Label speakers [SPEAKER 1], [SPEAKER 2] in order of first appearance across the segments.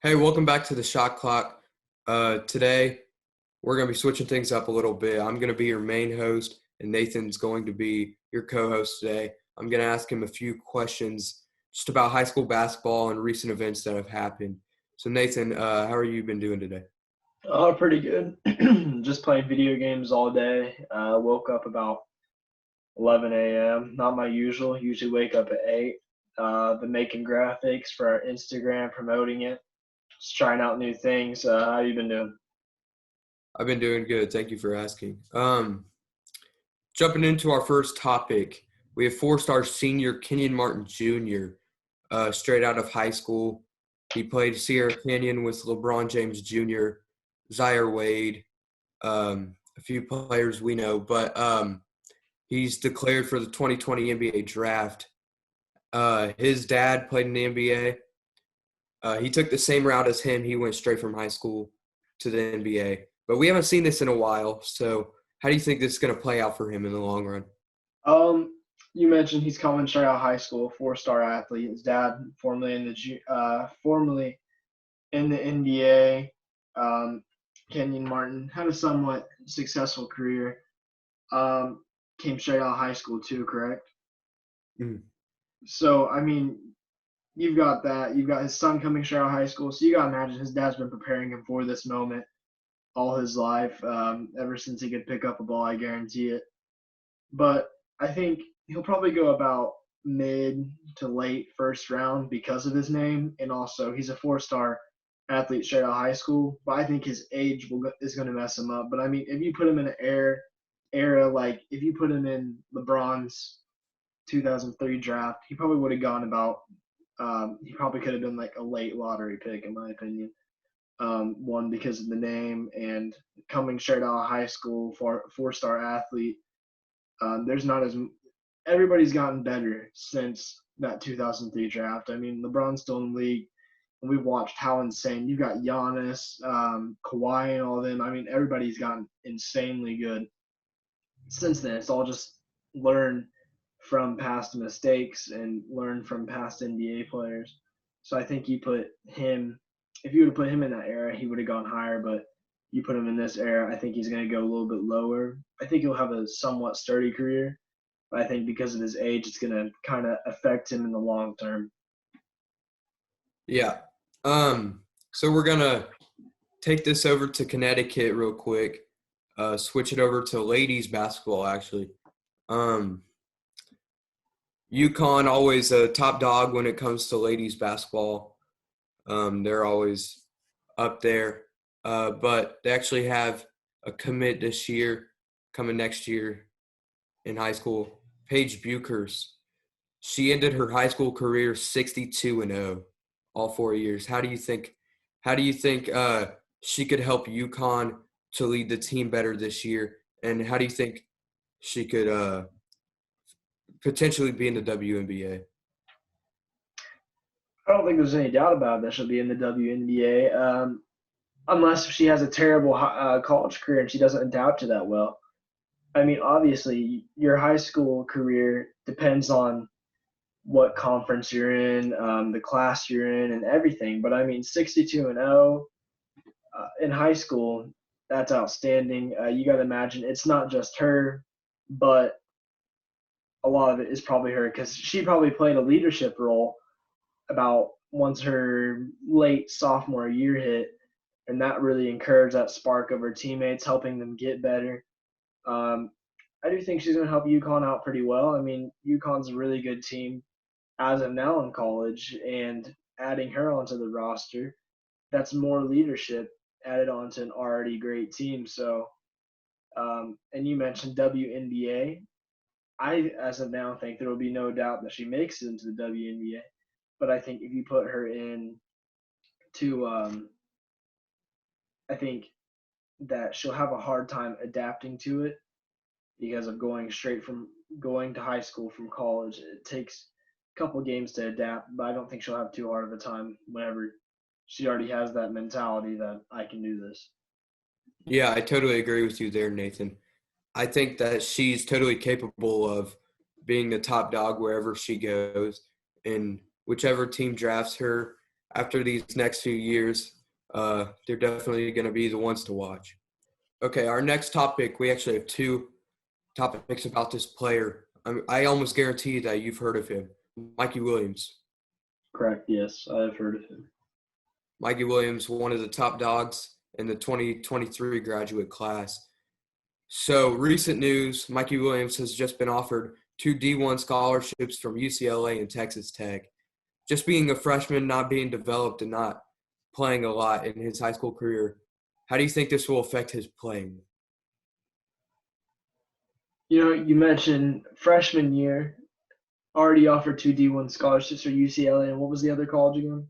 [SPEAKER 1] Hey, welcome back to the Shot Clock. Today, we're going to be switching things up a little bit. I'm going to be your main host, and Nathan's going to be your co-host today. I'm going to ask him a few questions just about high school basketball and recent events that have happened. So, Nathan, how are you been doing today?
[SPEAKER 2] Oh, pretty good. Just playing video games all day. Woke up about 11 a.m. Not my usual. Usually wake up at 8. Been making graphics for our Instagram, promoting it. Just trying out new things. How you been doing?
[SPEAKER 1] I've been doing good. Thank you for asking. Jumping into our first topic, we have four-star senior Kenyon Martin Jr., straight out of high school. He played Sierra Canyon with LeBron James Jr., Zaire Wade, a few players we know, but he's declared for the 2020 NBA draft. His dad played in the NBA. He took the same route as him. He went straight from high school to the NBA. But we haven't seen this in a while, so how do you think this is going to play out for him in the long run?
[SPEAKER 2] You mentioned he's coming straight out of high school, four-star athlete. His dad, formerly in the NBA. Kenyon Martin had a somewhat successful career. Came straight out of high school too, correct?
[SPEAKER 1] Mm.
[SPEAKER 2] So, I mean, you've got that. You've got his son coming straight out of high school. So you got to imagine his dad's been preparing him for this moment all his life, ever since he could pick up a ball, I guarantee it. But I think he'll probably go about mid to late first round because of his name. And also, he's a four-star athlete straight out of high school. But I think his age is going to mess him up. But I mean, if you put him in an era like if you put him in LeBron's 2003 draft, he probably would have gone about. He probably could have been like a late lottery pick, in my opinion. One because of the name and coming straight out of high school for four-star athlete. There's not as everybody's gotten better since that 2003 draft. I mean, LeBron's still in the league, and we've watched how insane. You've got Giannis, Kawhi, and all of them. I mean, everybody's gotten insanely good since then. It's all just learn from past mistakes and learn from past NBA players. So I think if you would have put him in that era, he would have gone higher. But you put him in this era, I think he's going to go a little bit lower. I think he'll have a somewhat sturdy career, but I think because of his age, it's going to kind of affect him in the long term.
[SPEAKER 1] Yeah. So we're going to take this over to Connecticut real quick, switch it over to ladies basketball, actually. UConn always a top dog when it comes to ladies basketball. They're always up there. But they actually have a commit this year, coming next year in high school. Paige Buchers. She ended her high school career 62-0 all 4 years. How do you think she could help UConn to lead the team better this year? And how do you think she could potentially be in the WNBA?
[SPEAKER 2] I don't think there's any doubt about it that she'll be in the WNBA, unless she has a terrible college career and she doesn't adapt to that well. I mean, obviously, your high school career depends on what conference you're in, the class you're in, and everything. But I mean, 62-0 in high school, that's outstanding. You got to imagine it's not just her, but a lot of it is probably her because she probably played a leadership role about once her late sophomore year hit, and that really encouraged that spark of her teammates, helping them get better. I do think she's going to help UConn out pretty well. I mean, UConn's a really good team as of now in college, and adding her onto the roster, that's more leadership added onto an already great team. So, and you mentioned WNBA. I, as of now, think there will be no doubt that she makes it into the WNBA. But I think if you put her in to, I think that she'll have a hard time adapting to it because of going to high school from college. It takes a couple games to adapt, but I don't think she'll have too hard of a time whenever she already has that mentality that I can do this.
[SPEAKER 1] Yeah, I totally agree with you there, Nathan. I think that she's totally capable of being the top dog wherever she goes, and whichever team drafts her. after these next few years, they're definitely going to be the ones to watch. Okay, our next topic, we actually have two topics about this player. I almost guarantee that you've heard of him, Mikey Williams.
[SPEAKER 2] Correct. Yes, I've heard of him.
[SPEAKER 1] Mikey Williams, one of the top dogs in the 2023 graduate class. So, recent news, Mikey Williams has just been offered 2 D1 scholarships from UCLA and Texas Tech. Just being a freshman, not being developed, and not playing a lot in his high school career, how do you think this will affect his playing?
[SPEAKER 2] You mentioned freshman year, already offered 2 D1 scholarships for UCLA, and what was the other college again?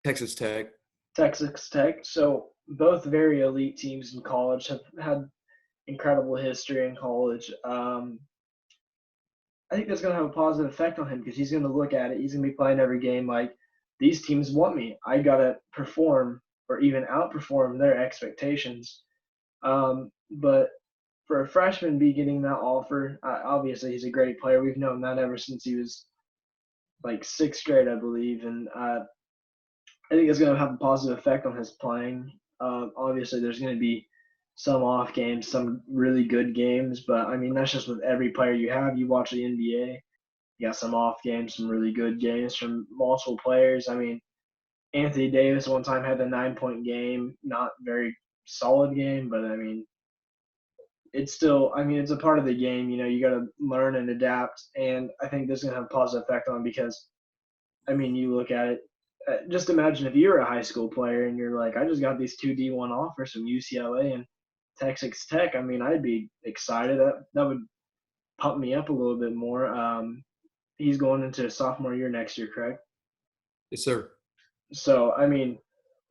[SPEAKER 1] Texas Tech.
[SPEAKER 2] Texas Tech. So both very elite teams in college have had incredible history in college. I think that's going to have a positive effect on him because he's going to look at it. He's going to be playing every game like, these teams want me. I got to perform or even outperform their expectations. But for a freshman be getting that offer, obviously he's a great player. We've known that ever since he was like 6th grade, I believe. And I think it's going to have a positive effect on his playing. Obviously, there's going to be some off games, some really good games, but I mean, that's just with every player you have. You watch the NBA, you got some off games, some really good games from multiple players. I mean, Anthony Davis one time had a 9-point game, not very solid game, but I mean, it's still, I mean, it's a part of the game. You got to learn and adapt, and I think this is going to have a positive effect on him because, I mean, you look at it, just imagine if you're a high school player and you're like, I just got these 2 D1 offers from UCLA and Texas Tech. I mean, I'd be excited. That would pump me up a little bit more. He's going into his sophomore year next year, correct?
[SPEAKER 1] Yes, sir.
[SPEAKER 2] So, I mean,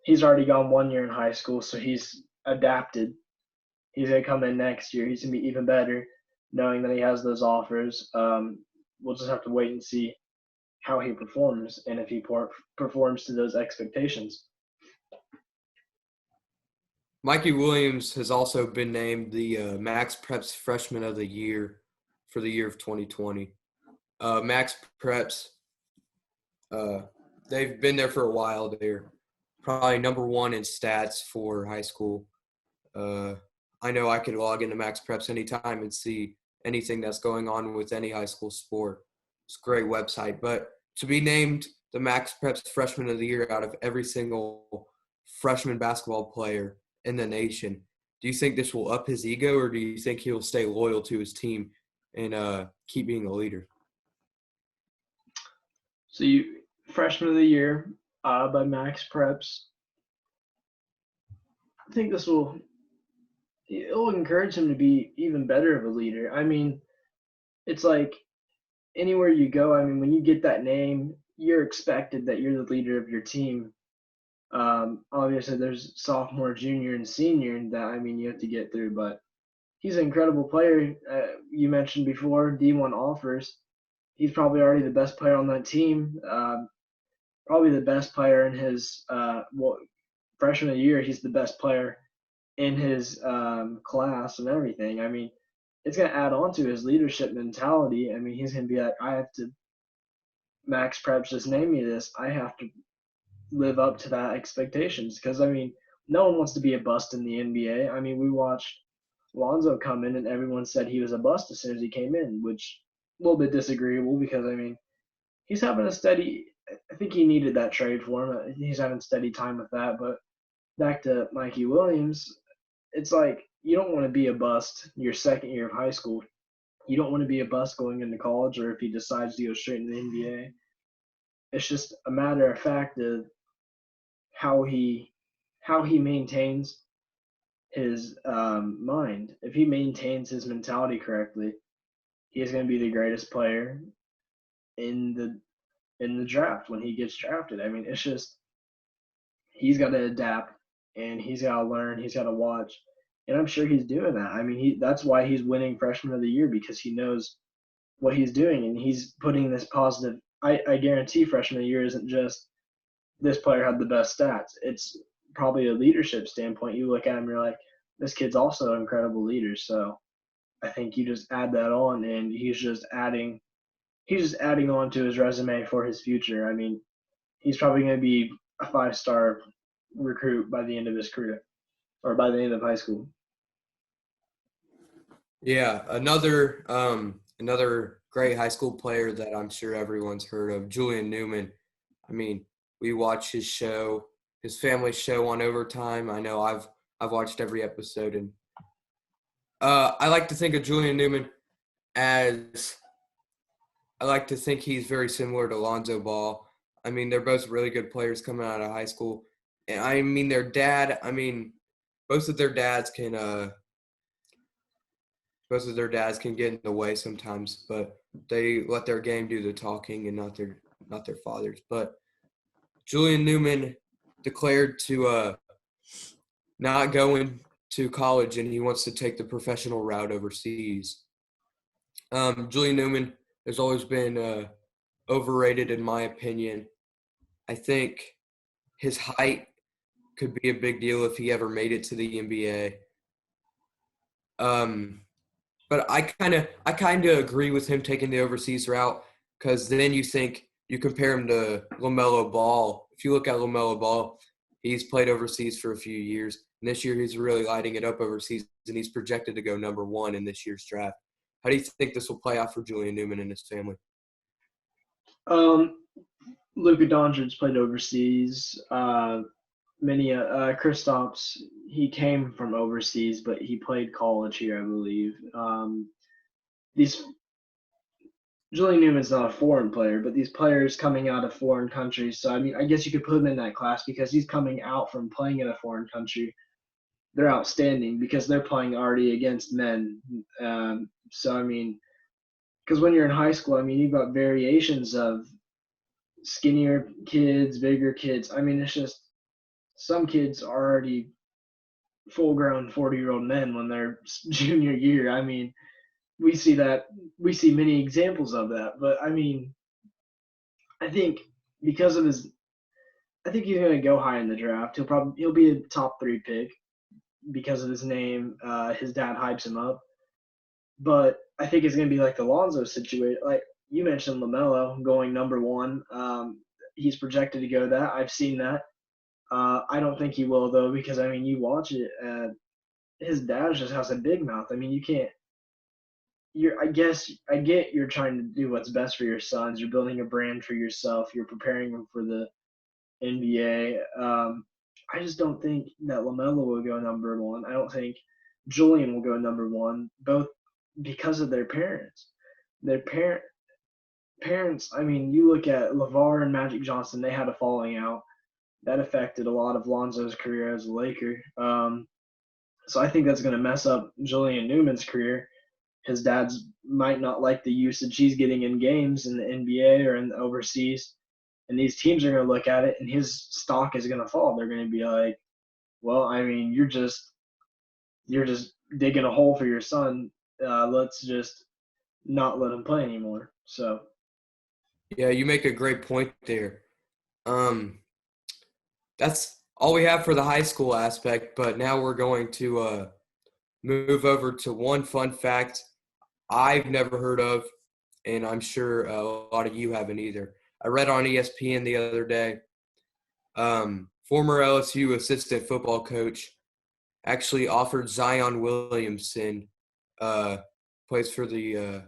[SPEAKER 2] he's already gone 1 year in high school, so he's adapted. He's going to come in next year. He's going to be even better knowing that he has those offers. We'll just have to wait and see how he performs and if he performs to those expectations.
[SPEAKER 1] Mikey Williams has also been named the MaxPreps Freshman of the Year for the year of 2020. MaxPreps, they've been there for a while. They're probably number 1 in stats for high school. I know I could log into MaxPreps anytime and see anything that's going on with any high school sport. It's a great website. But to be named the MaxPreps Freshman of the Year out of every single freshman basketball player in the nation, do you think this will up his ego, or do you think he'll stay loyal to his team and keep being a leader?
[SPEAKER 2] So Freshman of the Year by MaxPreps. I think it'll encourage him to be even better of a leader. I mean, it's like anywhere you go, I mean, when you get that name, you're expected that you're the leader of your team. Obviously, there's sophomore, junior, and senior that, I mean, you have to get through, but he's an incredible player. You mentioned before, D1 offers. He's probably already the best player on that team. Probably the best player in his freshman of the year. He's the best player in his class and everything. I mean, it's going to add on to his leadership mentality. I mean, he's going to be like, MaxPreps just named me this. I have to live up to that expectations because, I mean, no one wants to be a bust in the NBA. I mean, we watched Lonzo come in and everyone said he was a bust as soon as he came in, which a little bit disagreeable because, I mean, he's having a steady – I think he needed that trade for him. He's having steady time with that. But back to Mikey Williams, it's like you don't want to be a bust your second year of high school. You don't want to be a bust going into college, or if he decides to go straight into the NBA. It's just a matter of fact of how he maintains his mind. If he maintains his mentality correctly, he is going to be the greatest player in the draft when he gets drafted. I mean, it's just he's got to adapt and he's got to learn. He's got to watch, and I'm sure he's doing that. I mean, that's why he's winning Freshman of the Year, because he knows what he's doing and he's putting this positive. I guarantee Freshman of the Year isn't just this player had the best stats. It's probably a leadership standpoint. You look at him, you're like, this kid's also an incredible leader. So I think you just add that on, and he's just adding on to his resume for his future. I mean, he's probably going to be a 5-star recruit by the end of his career or by the end of high school.
[SPEAKER 1] Yeah, another great high school player that I'm sure everyone's heard of, Julian Newman. I mean, we watch his show, his family show on Overtime. I know I've watched every episode, and I like to think of Julian Newman as I like to think he's very similar to Lonzo Ball. I mean, they're both really good players coming out of high school. And I mean, both of their dads can get in the way sometimes, but they let their game do the talking and not their fathers. But Julian Newman declared to not going to college, and he wants to take the professional route overseas. Julian Newman has always been overrated in my opinion. I think his height could be a big deal if he ever made it to the NBA. But I kind of agree with him taking the overseas route, because then you compare him to LaMelo Ball. If you look at LaMelo Ball, he's played overseas for a few years, and this year he's really lighting it up overseas, and he's projected to go number 1 in this year's draft. How do you think this will play out for Julian Newman and his family?
[SPEAKER 2] Luka Doncic played overseas. Kristaps, he came from overseas, but he played college here, I believe. Julian Newman's not a foreign player, but these players coming out of foreign countries. So, I mean, I guess you could put him in that class because he's coming out from playing in a foreign country. They're outstanding because they're playing already against men. So, I mean, because when you're in high school, I mean, you've got variations of skinnier kids, bigger kids. I mean, it's just some kids are already full-grown 40-year-old men when they're junior year. I mean, we see many examples of that. But I mean, I think because of I think he's going to go high in the draft. He'll be a top 3 pick because of his name. His dad hypes him up. But I think it's going to be like the Lonzo situation. Like you mentioned, LaMelo going number 1. He's projected to go that. I've seen that. I don't think he will, though, because, I mean, you watch it, his dad just has a big mouth. I mean, you can't – I get you're trying to do what's best for your sons. You're building a brand for yourself. You're preparing them for the NBA. I just don't think that LaMelo will go number 1. I don't think Julian will go number 1, both because of their parents. Their parents, I mean, you look at LeVar and Magic Johnson, they had a falling out. That affected a lot of Lonzo's career as a Laker. So I think that's going to mess up Julian Newman's career. His dad's might not like the usage he's getting in games in the NBA or in the overseas. And these teams are going to look at it, and his stock is going to fall. They're going to be like, well, I mean, you're just digging a hole for your son. Let's just not let him play anymore. So.
[SPEAKER 1] Yeah, you make a great point there. That's all we have for the high school aspect, but now we're going to move over to one fun fact I've never heard of, and I'm sure a lot of you haven't either. I read on ESPN the other day, former LSU assistant football coach actually offered Zion Williamson, plays for the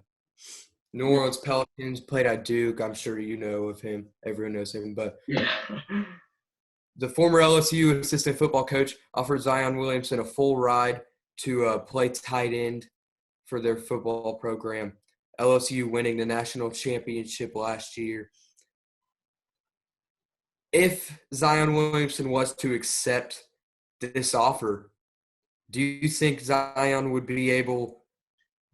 [SPEAKER 1] New Orleans Pelicans, played at Duke. I'm sure you know of him. Everyone knows him. But
[SPEAKER 2] yeah.
[SPEAKER 1] The former LSU assistant football coach offered Zion Williamson a full ride to play tight end for their football program. LSU winning the national championship last year. If Zion Williamson was to accept this offer, do you think Zion would be able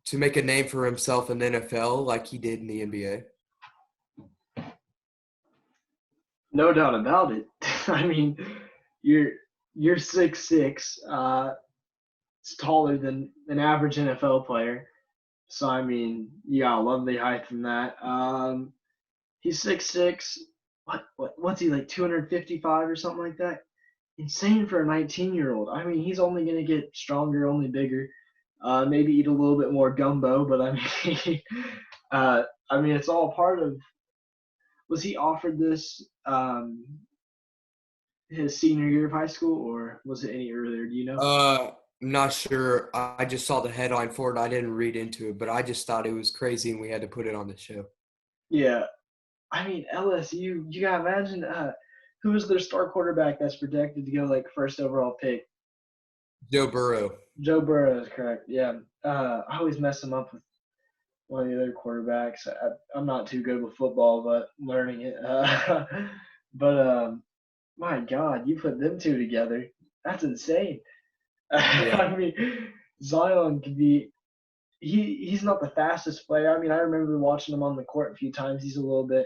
[SPEAKER 1] to make a name for himself in the NFL like he did in the NBA?
[SPEAKER 2] No doubt about it. I mean, you're 6'6", it's taller than an average NFL player. So I mean, yeah, lovely height from that. He's 6'6". What's he, like 255 or something like that? Insane for a 19-year-old. I mean, he's only gonna get stronger, only bigger. Maybe eat a little bit more gumbo, but I mean, it's all part of. Was he offered this his senior year of high school, or was it any earlier? Do you know?
[SPEAKER 1] I'm not sure. I just saw the headline for it. I didn't read into it, but I just thought it was crazy, and we had to put it on the show.
[SPEAKER 2] Yeah, I mean LSU. You gotta imagine who is their star quarterback that's projected to go like first overall pick.
[SPEAKER 1] Joe Burrow.
[SPEAKER 2] Joe Burrow is correct. Yeah, I always mess him up with one of the other quarterbacks. I'm not too good with football, but learning it. But my God, you put them two together. That's insane.
[SPEAKER 1] Yeah.
[SPEAKER 2] I mean, Zion could be. He's not the fastest player. I mean, I remember watching him on the court a few times. He's a little bit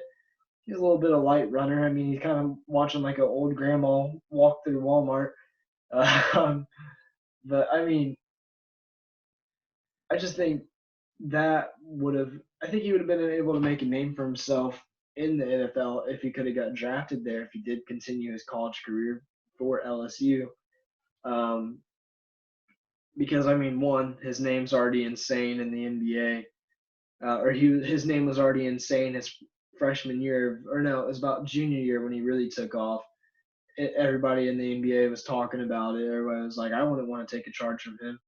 [SPEAKER 2] a light runner. I mean, he's kind of watching like an old grandma walk through Walmart. Um, but I mean, I just think that would have. I think he would have been able to make a name for himself in the NFL if he could have got drafted there. If he did continue his college career for LSU. Um, because I mean, one, his name's already insane in the NBA, or his name was already insane his freshman year, or no, it was about junior year when he really took off. Everybody in the NBA was talking about it. Everybody was like, I wouldn't want to take a charge from him.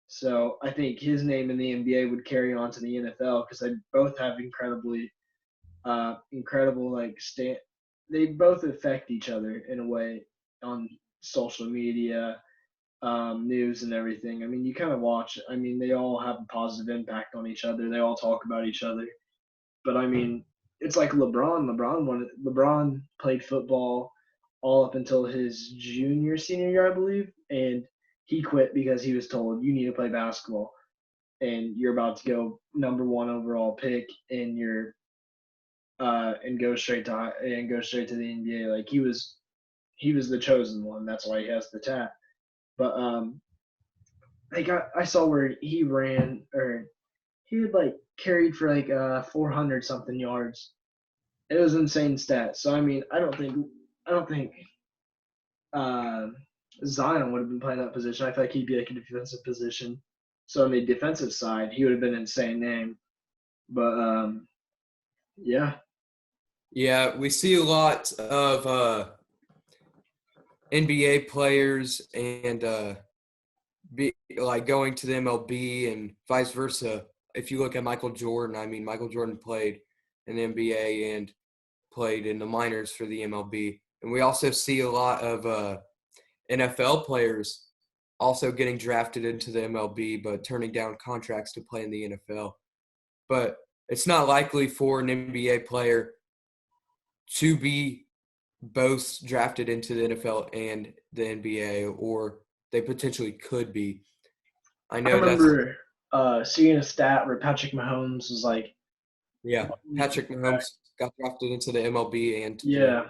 [SPEAKER 2] So I think his name in the NBA would carry on to the NFL because they both have incredible like They both affect each other in a way on social media, news and everything. I mean, you kind of watch. I mean, they all have a positive impact on each other. They all talk about each other. But I mean, it's like LeBron. LeBron played football all up until his senior year, I believe, and he quit because he was told you need to play basketball, and you're about to go number one overall pick, and you're and go straight to the NBA. Like he was the chosen one. That's why he has the tat. But like I saw where he ran or he had like carried for like 400 something yards. It was insane stats. So I mean, I don't think uh, Zion would have been playing that position. I feel like he'd be like a defensive position. So on the defensive side, he would have been an insane name. But yeah.
[SPEAKER 1] Yeah, we see a lot of NBA players and going to the MLB and vice versa. If you look at Michael Jordan, I mean, Michael Jordan played in the NBA and played in the minors for the MLB. And we also see a lot of NFL players also getting drafted into the MLB but turning down contracts to play in the NFL. But it's not likely for an NBA player to be both drafted into the NFL and the NBA, or they potentially could be. I know
[SPEAKER 2] remember seeing a stat where Patrick Mahomes was like,
[SPEAKER 1] yeah, Patrick Mahomes got drafted into the MLB and
[SPEAKER 2] yeah,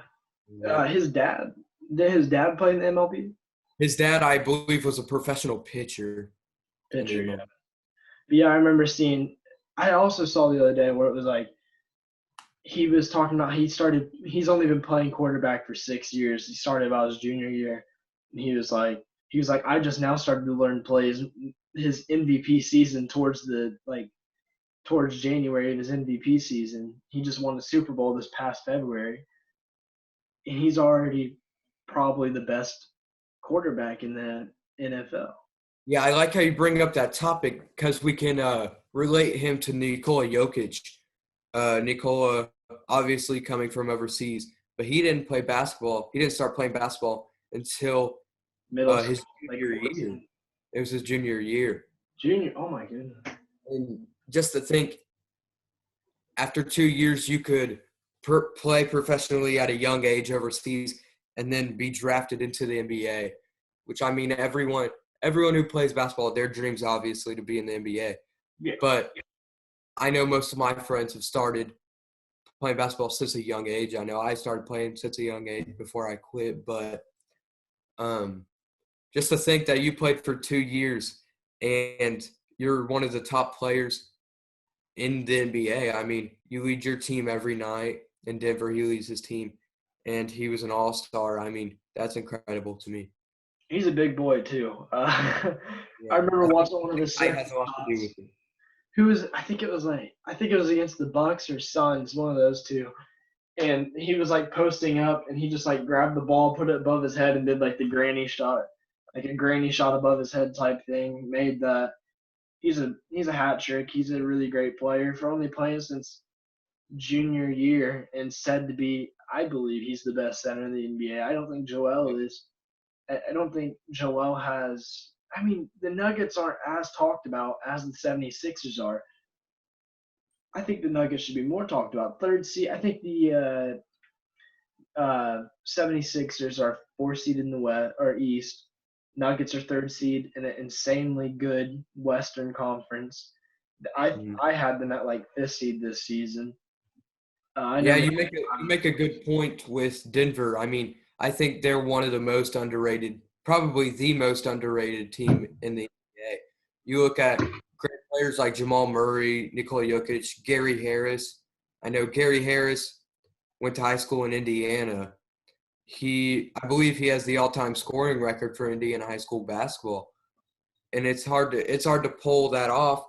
[SPEAKER 2] his dad. Did his dad play in the MLB?
[SPEAKER 1] His dad, I believe, was a professional pitcher.
[SPEAKER 2] Yeah. But yeah, I remember seeing. I also saw the other day where it was like he was talking about he's only been playing quarterback for 6 years. He started about his junior year, and he was like I just now started to learn plays. His MVP season towards January of his MVP season, he just won the Super Bowl this past February, and he's already probably the best quarterback in the NFL.
[SPEAKER 1] Yeah, I like how you bring up that topic because we can relate him to Nikola Jokic. Nikola, obviously coming from overseas, but he didn't play basketball. He didn't start playing basketball until his junior year. It was his junior year.
[SPEAKER 2] Oh my goodness.
[SPEAKER 1] And just to think, after 2 years, you could play professionally at a young age overseas and then be drafted into the NBA, which I mean, everyone who plays basketball, their dreams obviously to be in the NBA.
[SPEAKER 2] Yeah.
[SPEAKER 1] But I know most of my friends have started playing basketball since a young age. I know I started playing since a young age before I quit. But just to think that you played for 2 years and you're one of the top players in the NBA. I mean, you lead your team every night. In Denver, he leads his team, and he was an all-star. I mean, that's incredible to me.
[SPEAKER 2] He's a big boy too. I remember watching one of his
[SPEAKER 1] has a lot to do with it.
[SPEAKER 2] I think it was against the Bucks or Suns, one of those two. and he was like posting up, and he just like grabbed the ball, put it above his head, and did like the granny shot, like a granny shot above his head type thing. Made that. He's a hat trick. He's a really great player for only playing since junior year, and said to be, I believe he's the best center in the NBA. I don't think Joel is. I don't think Joel has. I mean, the Nuggets aren't as talked about as the 76ers are. I think the Nuggets should be more talked about. Third seed, I think the 76ers are 4th seed in the West or East. Nuggets are 3rd seed in an insanely good Western Conference. I had them at like 5th seed this season.
[SPEAKER 1] You make a good point with Denver. I mean, I think they're one of the most underrated, probably the most underrated team in the NBA. You look at great players like Jamal Murray, Nikola Jokic, Gary Harris. I know Gary Harris went to high school in Indiana. I believe he has the all-time scoring record for Indiana high school basketball. And it's hard to pull that off,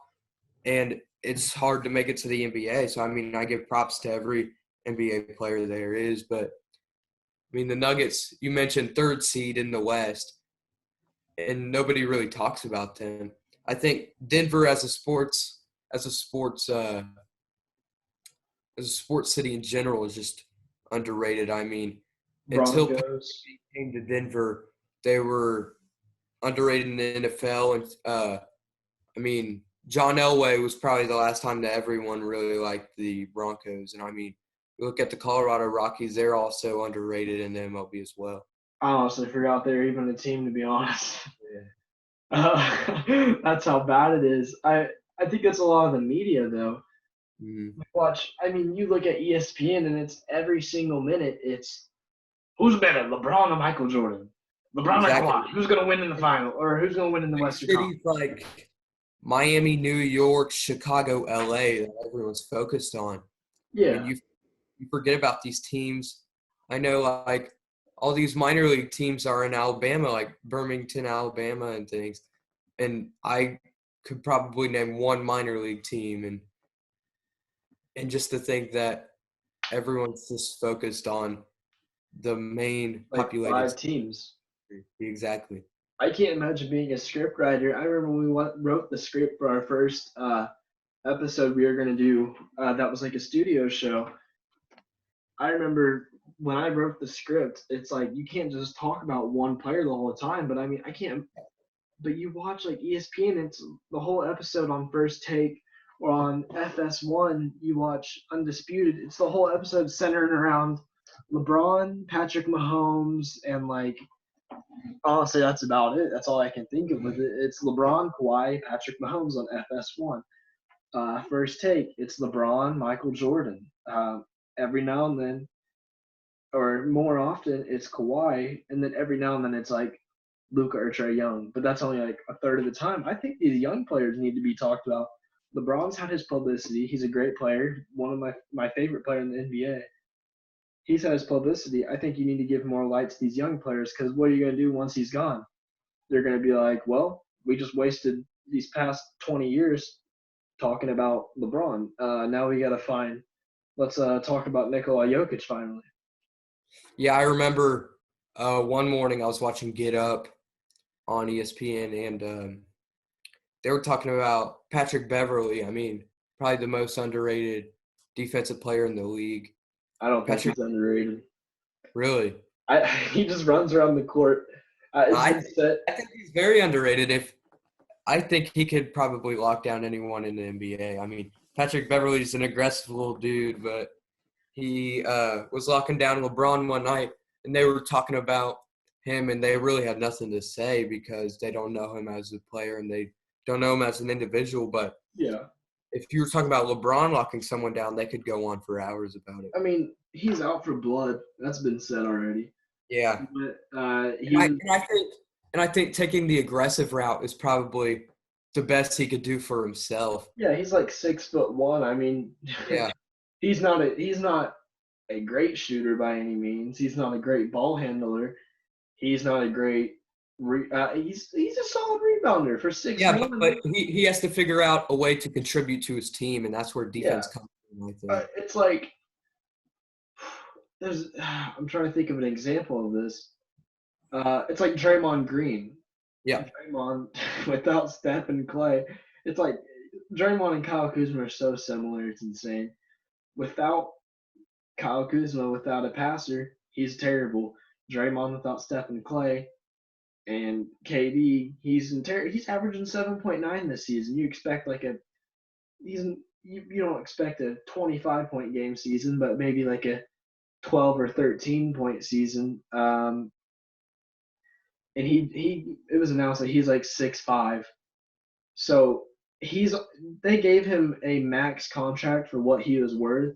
[SPEAKER 1] and it's hard to make it to the NBA. So, I mean, I give props to every NBA player there is. But, I mean, the Nuggets, you mentioned 3rd seed in the West, and nobody really talks about them. I think Denver as a sports city in general is just underrated. I mean, until
[SPEAKER 2] Broncos
[SPEAKER 1] came to Denver, they were underrated in the NFL. And, I mean, John Elway was probably the last time that everyone really liked the Broncos. And, I mean, you look at the Colorado Rockies, they're also underrated in the MLB as well.
[SPEAKER 2] I honestly forgot they were even a team, to be honest. That's how bad it is. I think it's a lot of the media, though. You look at ESPN, and it's every single minute, it's who's better, LeBron or Michael Jordan? LeBron or Kawhi? Who's going to win in the final? Or who's going to win in the Western Conference?
[SPEAKER 1] Cities like Miami, New York, Chicago, LA that everyone's focused on.
[SPEAKER 2] Yeah.
[SPEAKER 1] And you forget about these teams. I know, like, all these minor league teams are in Alabama, like Birmingham, Alabama and things. And I could probably name one minor league team. And just to think that everyone's just focused on the main populated
[SPEAKER 2] 5 teams.
[SPEAKER 1] Exactly.
[SPEAKER 2] I can't imagine being a script writer. I remember when we wrote the script for our first episode we were going to do. That was like a studio show. I remember when I wrote the script, it's like you can't just talk about one player the whole time. But I mean, I can't. But you watch like ESPN, it's the whole episode on First Take, or on FS1, you watch Undisputed. It's the whole episode centered around LeBron, Patrick Mahomes, and like honestly, that's about it. That's all I can think of with it. It's LeBron, Kawhi, Patrick Mahomes on FS1. First Take, it's LeBron, Michael Jordan. Every now and then, or more often, it's Kawhi, and then every now and then it's like Luka or Trae Young. But that's only like a third of the time. I think these young players need to be talked about. LeBron's had his publicity. He's a great player, one of my favorite player in the NBA. He's had his publicity. I think you need to give more light to these young players, because what are you going to do once he's gone? They're going to be like, well, we just wasted these past 20 years talking about LeBron. Now we got to let's talk about Nikola Jokic finally.
[SPEAKER 1] Yeah, I remember one morning I was watching Get Up on ESPN, and they were talking about Patrick Beverley. I mean, probably the most underrated defensive player in the league.
[SPEAKER 2] I don't think he's underrated.
[SPEAKER 1] Really?
[SPEAKER 2] He just runs around the court.
[SPEAKER 1] I think he's very underrated. I think he could probably lock down anyone in the NBA. I mean, Patrick Beverley's an aggressive little dude, but he was locking down LeBron one night, and they were talking about him, and they really had nothing to say because they don't know him as a player and they don't know him as an individual. But
[SPEAKER 2] yeah,
[SPEAKER 1] if you were talking about LeBron locking someone down, they could go on for hours about it.
[SPEAKER 2] I mean, he's out for blood. That's been said already.
[SPEAKER 1] Yeah.
[SPEAKER 2] But,
[SPEAKER 1] I think taking the aggressive route is probably the best he could do for himself.
[SPEAKER 2] Yeah, he's like 6'1". I mean,
[SPEAKER 1] yeah,
[SPEAKER 2] he's not a great shooter by any means. He's not a great ball handler. He's not a great. He's a solid rebounder for 6'1".
[SPEAKER 1] Yeah, but he has to figure out a way to contribute to his team, and that's where defense comes in. I think
[SPEAKER 2] it's like I'm trying to think of an example of this. It's like Draymond Green.
[SPEAKER 1] Yeah.
[SPEAKER 2] Draymond without Steph and Clay. It's like Draymond and Kyle Kuzma are so similar. It's insane. Without Kyle Kuzma, without a passer, he's terrible. Draymond without Steph and Clay and KD, he's averaging 7.9 this season. You expect like you don't expect a 25-point game season, but maybe like a 12 or 13-point season. And it was announced that he's like 6'5". So they gave him a max contract for what he was worth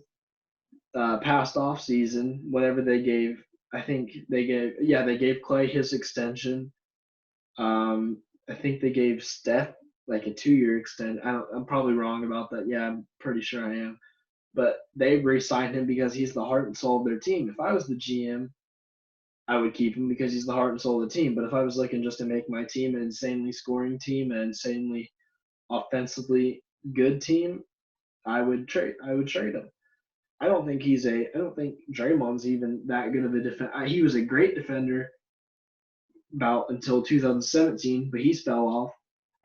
[SPEAKER 2] past off season. Whatever they gave, I think they gave Clay his extension. I think they gave Steph like a 2-year extension. I'm probably wrong about that. Yeah, I'm pretty sure I am. But they re-signed him because he's the heart and soul of their team. If I was the GM, I would keep him because he's the heart and soul of the team. But if I was looking just to make my team an insanely scoring team, an insanely offensively good team, I would trade him. I don't think Draymond's even that good of a defender. He was a great defender about until 2017, but he's fell off.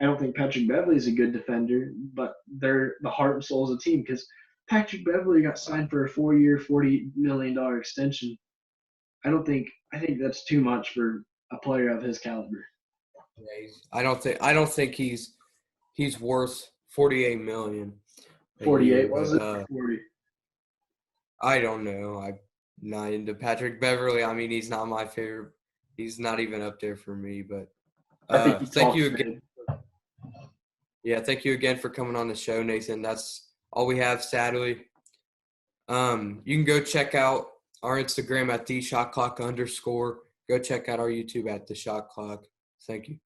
[SPEAKER 2] I don't think Patrick Beverley is a good defender, but they're the heart and soul of the team because Patrick Beverley got signed for a 4-year, $40 million extension. I think that's too much for a player of his caliber.
[SPEAKER 1] I don't think he's worth $48 million.
[SPEAKER 2] 48 was it? 40.
[SPEAKER 1] I don't know. I'm not into Patrick Beverley. I mean, he's not my favorite. He's not even up there for me. But thank you again. Yeah, thank you again for coming on the show, Nathan. That's all we have, sadly. You can go check out our Instagram at @theshotclock_. Go check out our YouTube at The Shot Clock. Thank you.